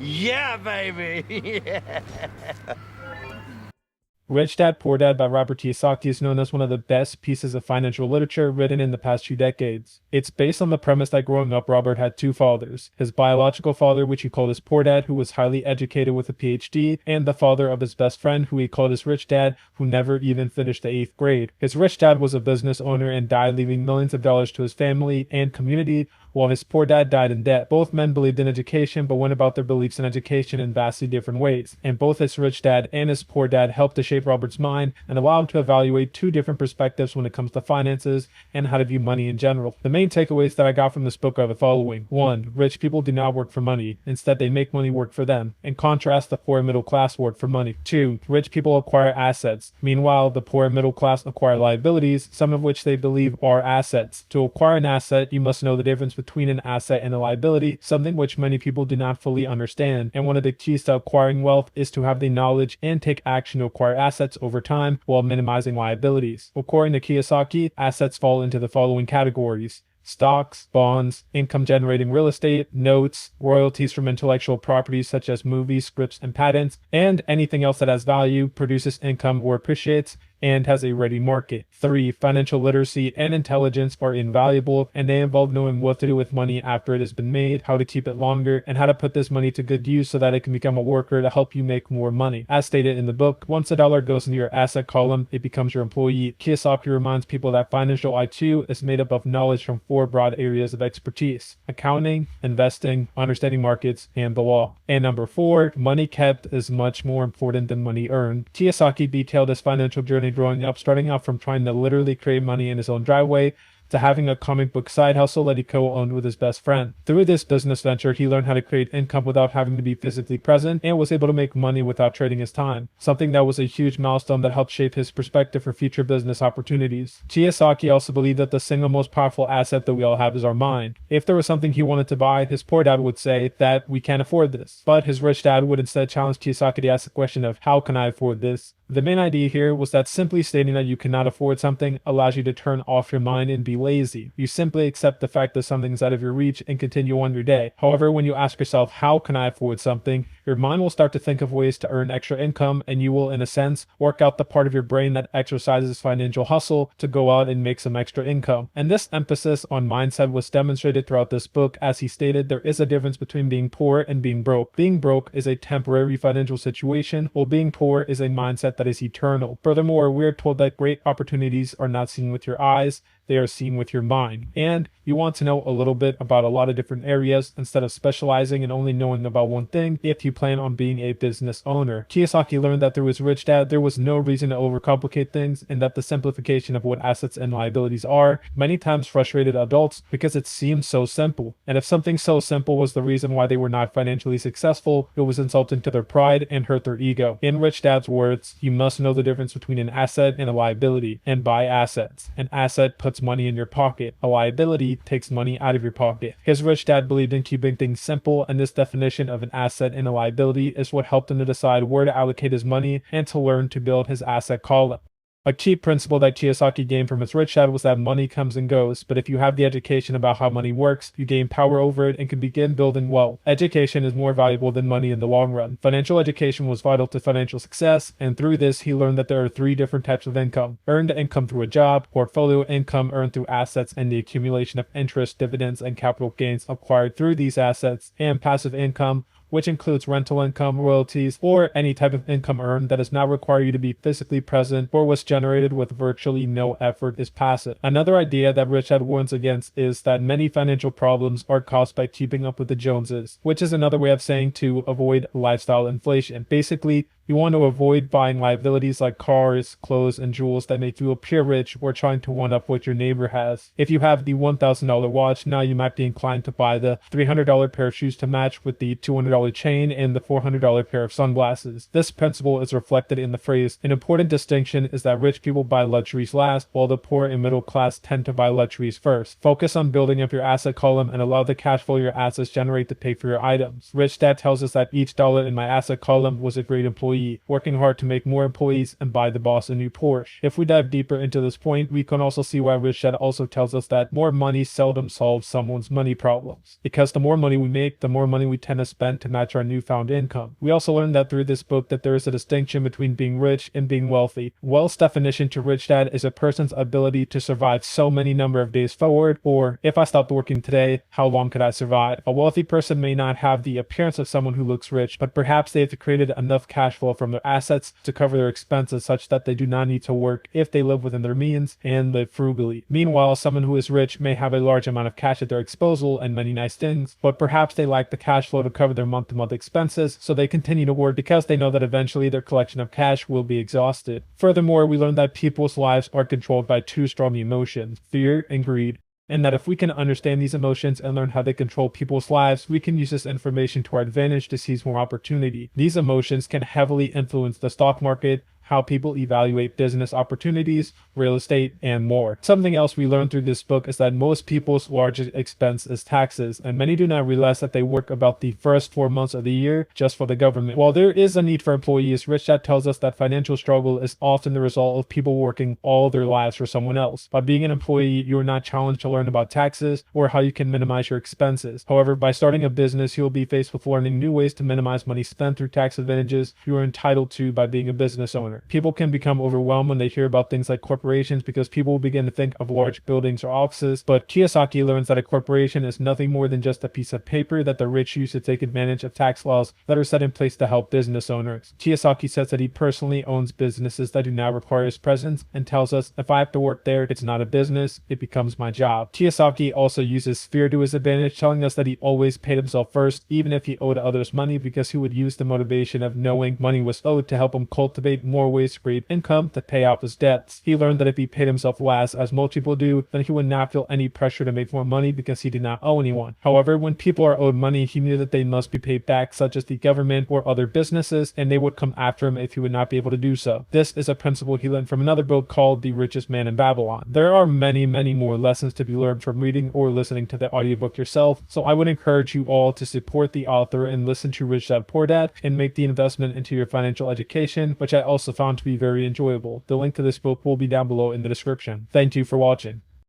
Yeah, baby. Yeah. Rich Dad Poor Dad by Robert Kiyosaki is known as one of the best pieces of financial literature written in the past 2 decades. It's based on the premise that growing up, Robert had two fathers: his biological father, which he called his poor dad, who was highly educated with a PhD, and the father of his best friend, who he called his rich dad, who never even finished the 8th grade. His rich dad was a business owner and died, leaving millions of dollars to his family and community, while his poor dad died in debt. Both men believed in education, but went about their beliefs in education in vastly different ways. And both his rich dad and his poor dad helped to shape Robert's mind and allow him to evaluate two different perspectives when it comes to finances and how to view money in general. The main takeaways that I got from this book are the following. 1. Rich people do not work for money. Instead, they make money work for them. In contrast, the poor and middle class work for money. 2. Rich people acquire assets. Meanwhile, the poor and middle class acquire liabilities, some of which they believe are assets. To acquire an asset, you must know the difference between an asset and a liability, something which many people do not fully understand. And one of the keys to acquiring wealth is to have the knowledge and take action to acquire assets over time while minimizing liabilities. According to Kiyosaki, assets fall into the following categories: stocks, bonds, income-generating real estate, notes, royalties from intellectual properties such as movies, scripts, and patents, and anything else that has value, produces income, or appreciates, and has a ready market. 3. Financial literacy and intelligence are invaluable, and they involve knowing what to do with money after it has been made, how to keep it longer, and how to put this money to good use so that it can become a worker to help you make more money. As stated in the book, once a dollar goes into your asset column, it becomes your employee. Kiyosaki reminds people that financial IQ is made up of knowledge from 4 broad areas of expertise: accounting, investing, understanding markets, and the law. And number 4, money kept is much more important than money earned. Kiyosaki detailed his financial journey growing up, starting out from trying to literally create money in his own driveway to having a comic book side hustle that he co-owned with his best friend. Through this business venture, he learned how to create income without having to be physically present and was able to make money without trading his time, something that was a huge milestone that helped shape his perspective for future business opportunities. Kiyosaki also believed that the single most powerful asset that we all have is our mind. If there was something he wanted to buy, his poor dad would say that we can't afford this, but his rich dad would instead challenge Kiyosaki to ask the question of, how can I afford this? The main idea here was that simply stating that you cannot afford something allows you to turn off your mind and be lazy. You simply accept the fact that something's out of your reach and continue on your day. However, when you ask yourself, how can I afford something, your mind will start to think of ways to earn extra income, and you will, in a sense, work out the part of your brain that exercises financial hustle to go out and make some extra income. And this emphasis on mindset was demonstrated throughout this book. As he stated, there is a difference between being poor and being broke. Being broke is a temporary financial situation, while being poor is a mindset that is eternal. Furthermore, we are told that great opportunities are not seen with your eyes, they are seen with your mind. And you want to know a little bit about a lot of different areas instead of specializing and only knowing about one thing if you plan on being a business owner. Kiyosaki learned that through his rich dad, there was no reason to overcomplicate things, and that the simplification of what assets and liabilities are many times frustrated adults because it seems so simple. And if something so simple was the reason why they were not financially successful, it was insulting to their pride and hurt their ego. In Rich Dad's words, you must know the difference between an asset and a liability, and buy assets. An asset puts money in your pocket. A liability takes money out of your pocket. His rich dad believed in keeping things simple, and this definition of an asset and a liability is what helped him to decide where to allocate his money and to learn to build his asset column. A key principle that Kiyosaki gained from his rich dad was that money comes and goes, but if you have the education about how money works, you gain power over it and can begin building wealth. Education is more valuable than money in the long run. Financial education was vital to financial success, and through this, he learned that there are 3 different types of income: earned income through a job, portfolio income earned through assets and the accumulation of interest, dividends, and capital gains acquired through these assets, and passive income, which includes rental income, royalties, or any type of income earned that does not require you to be physically present or was generated with virtually no effort, is passive. Another idea that Rich Dad warns against is that many financial problems are caused by keeping up with the Joneses, which is another way of saying to avoid lifestyle inflation. Basically, you want to avoid buying liabilities like cars, clothes, and jewels that make you appear rich or trying to one-up what your neighbor has. If you have the $1,000 watch, now you might be inclined to buy the $300 pair of shoes to match with the $200 chain and the $400 pair of sunglasses. This principle is reflected in the phrase. An important distinction is that rich people buy luxuries last, while the poor and middle class tend to buy luxuries first. Focus on building up your asset column and allow the cash flow your assets generate to pay for your items. Rich Dad tells us that each dollar in my asset column was a great employee employee, working hard to make more employees and buy the boss a new Porsche. If we dive deeper into this point, we can also see why Rich Dad also tells us that more money seldom solves someone's money problems. Because the more money we make, the more money we tend to spend to match our newfound income. We also learned that through this book that there is a distinction between being rich and being wealthy. Wealth's definition to Rich Dad is a person's ability to survive so many number of days forward, or if I stopped working today, how long could I survive? A wealthy person may not have the appearance of someone who looks rich, but perhaps they have created enough cash flow from their assets to cover their expenses such that they do not need to work if they live within their means and live frugally. Meanwhile, someone who is rich may have a large amount of cash at their disposal and many nice things, but perhaps they lack the cash flow to cover their month-to-month expenses, so they continue to work because they know that eventually their collection of cash will be exhausted. Furthermore, we learned that people's lives are controlled by two strong emotions, fear and greed, and that if we can understand these emotions and learn how they control people's lives, we can use this information to our advantage to seize more opportunity. These emotions can heavily influence the stock market, how people evaluate business opportunities, real estate, and more. Something else we learned through this book is that most people's largest expense is taxes, and many do not realize that they work about the first 4 months of the year just for the government. While there is a need for employees, Rich Dad tells us that financial struggle is often the result of people working all their lives for someone else. By being an employee, you are not challenged to learn about taxes or how you can minimize your expenses. However, by starting a business, you will be faced with learning new ways to minimize money spent through tax advantages you are entitled to by being a business owner. People can become overwhelmed when they hear about things like corporations because people will begin to think of large buildings or offices, but Kiyosaki learns that a corporation is nothing more than just a piece of paper that the rich use to take advantage of tax laws that are set in place to help business owners. Kiyosaki says that he personally owns businesses that do not require his presence and tells us, if I have to work there, it's not a business, it becomes my job. Kiyosaki also uses fear to his advantage, telling us that he always paid himself first, even if he owed others money, because he would use the motivation of knowing money was owed to help him cultivate more ways to create income to pay off his debts. He learned that if he paid himself last, as most people do, then he would not feel any pressure to make more money because he did not owe anyone. However, when people are owed money, he knew that they must be paid back, such as the government or other businesses, and they would come after him if he would not be able to do so. This is a principle he learned from another book called The Richest Man in Babylon. There are many more lessons to be learned from reading or listening to the audiobook yourself, so I would encourage you all to support the author and listen to Rich Dad Poor Dad and make the investment into your financial education, which I also found to be very enjoyable. The link to this book will be down below in the description. Thank you for watching.